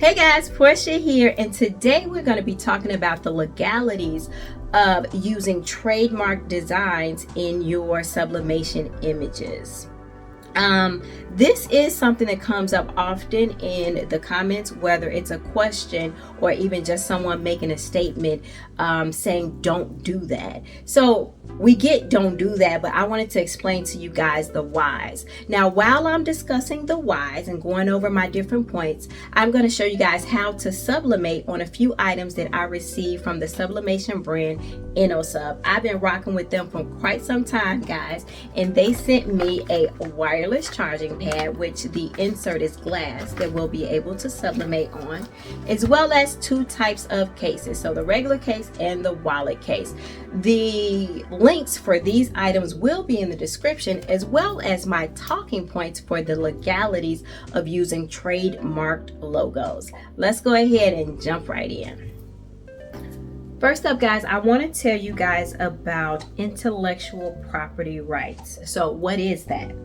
Hey guys, Porcha here, and today we're going to be talking about the legalities of using trademark designs in your sublimation images. This is something that comes up often in the comments, whether it's a question or even just someone making a statement saying don't do that. So we get don't do that, but I wanted to explain to you guys the whys. Now, while I'm discussing the whys and going over my different points, I'm going to show you guys how to sublimate on a few items that I received from the sublimation brand Innosub. I've been rocking with them for quite some time, guys, and they sent me a wireless charging pad, which the insert is glass, that we'll be able to sublimate on, as well as two types of cases, so the regular case and the wallet case. The links for these items will be in the description, as well as my talking points for the legalities of using trademarked logos. Let's go ahead and jump right in. First up, guys, I want to tell you guys about intellectual property rights. So what is that?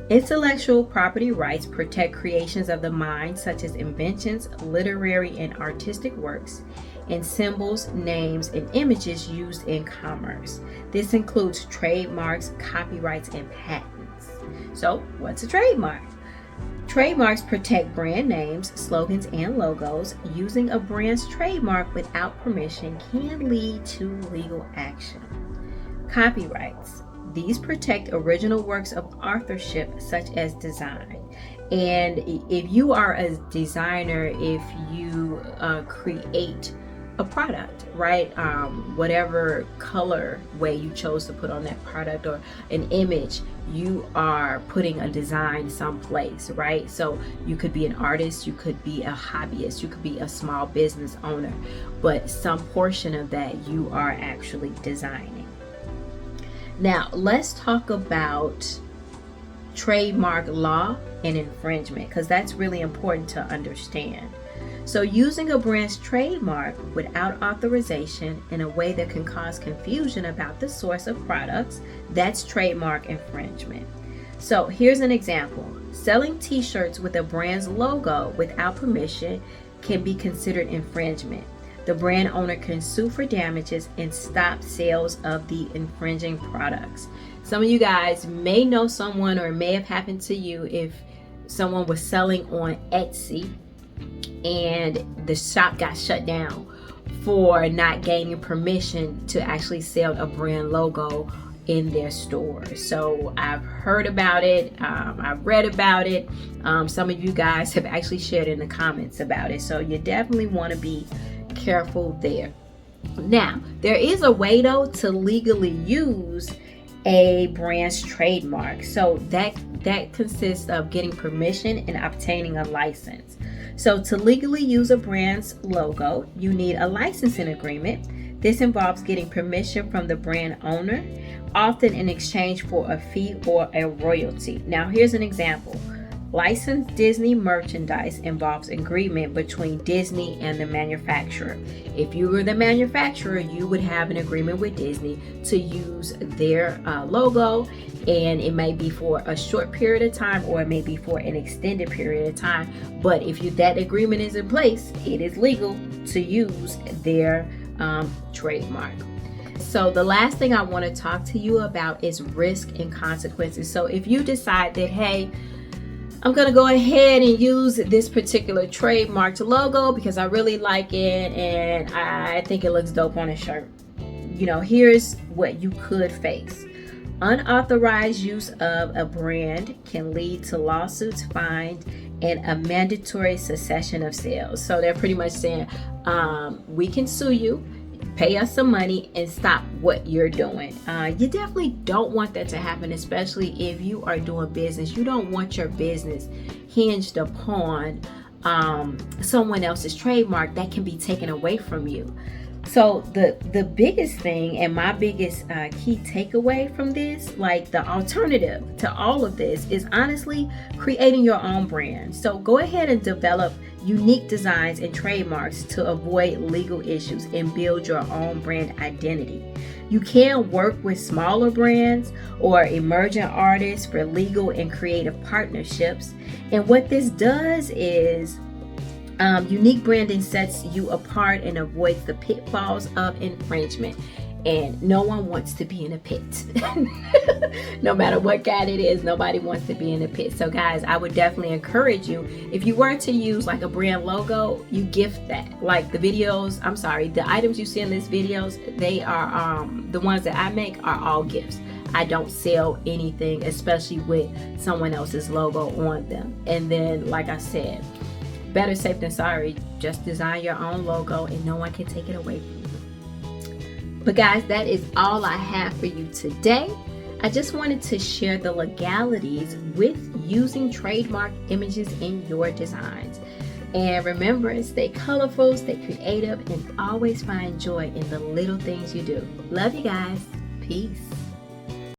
Intellectual property rights protect creations of the mind, such as inventions, literary and artistic works, and symbols, names, and images used in commerce. This includes trademarks, copyrights, and patents. So what's a trademark? Trademarks protect brand names, slogans, and logos. Using a brand's trademark without permission can lead to legal action. Copyrights. These protect original works of authorship, such as design. And if you are a designer, if you create a product, right? Whatever color way you chose to put on that product or an image, you are putting a design someplace, right? So you could be an artist, you could be a hobbyist, you could be a small business owner, but some portion of that you are actually designing. Now, let's talk about trademark law and infringement, because that's really important to understand. So using a brand's trademark without authorization in a way that can cause confusion about the source of products, that's trademark infringement. So here's an example. Selling t-shirts with a brand's logo without permission can be considered infringement. The brand owner can sue for damages and stop sales of the infringing products. Some of you guys may know someone, or it may have happened to you, if someone was selling on Etsy and the shop got shut down for not gaining permission to actually sell a brand logo in their store. So I've heard about it, I've read about it. Some of you guys have actually shared in the comments about it. So you definitely want to be careful there. Now, there is a way though to legally use a brand's trademark. So that consists of getting permission and obtaining a license. So to legally use a brand's logo, you need a licensing agreement. This involves getting permission from the brand owner, often in exchange for a fee or a royalty. Now, here's an example. Licensed Disney merchandise involves agreement between Disney and the manufacturer. If you were the manufacturer, you would have an agreement with Disney to use their logo, and it may be for a short period of time or it may be for an extended period of time. But if that agreement is in place, it is legal to use their trademark. So the last thing I want to talk to you about is risk and consequences. So if you decide that, hey, I'm going to go ahead and use this particular trademarked logo because I really like it and I think it looks dope on a shirt. Here's what you could face. Unauthorized use of a brand can lead to lawsuits, fines, and a mandatory cessation of sales. So they're pretty much saying, we can sue you, pay us some money, and stop what you're doing. You definitely don't want that to happen, especially if you are doing business. You don't want your business hinged upon someone else's trademark that can be taken away from you. So the biggest thing and my biggest key takeaway from this, like the alternative to all of this, is honestly creating your own brand. So go ahead and develop unique designs and trademarks to avoid legal issues and build your own brand identity. You can work with smaller brands or emerging artists for legal and creative partnerships. And what this does is Unique branding sets you apart and avoids the pitfalls of infringement. And no one wants to be in a pit. No matter what kind it is, nobody wants to be in a pit. So guys, I would definitely encourage you, if you were to use like a brand logo, you gift that. Like the items you see in these videos, they are the ones that I make are all gifts. I don't sell anything, especially with someone else's logo on them. And then, like I said, better safe than sorry. Just design your own logo and no one can take it away from you. But guys, that is all I have for you today. I just wanted to share the legalities with using trademark images in your designs. And remember, stay colorful, stay creative, and always find joy in the little things you do. Love you guys. Peace.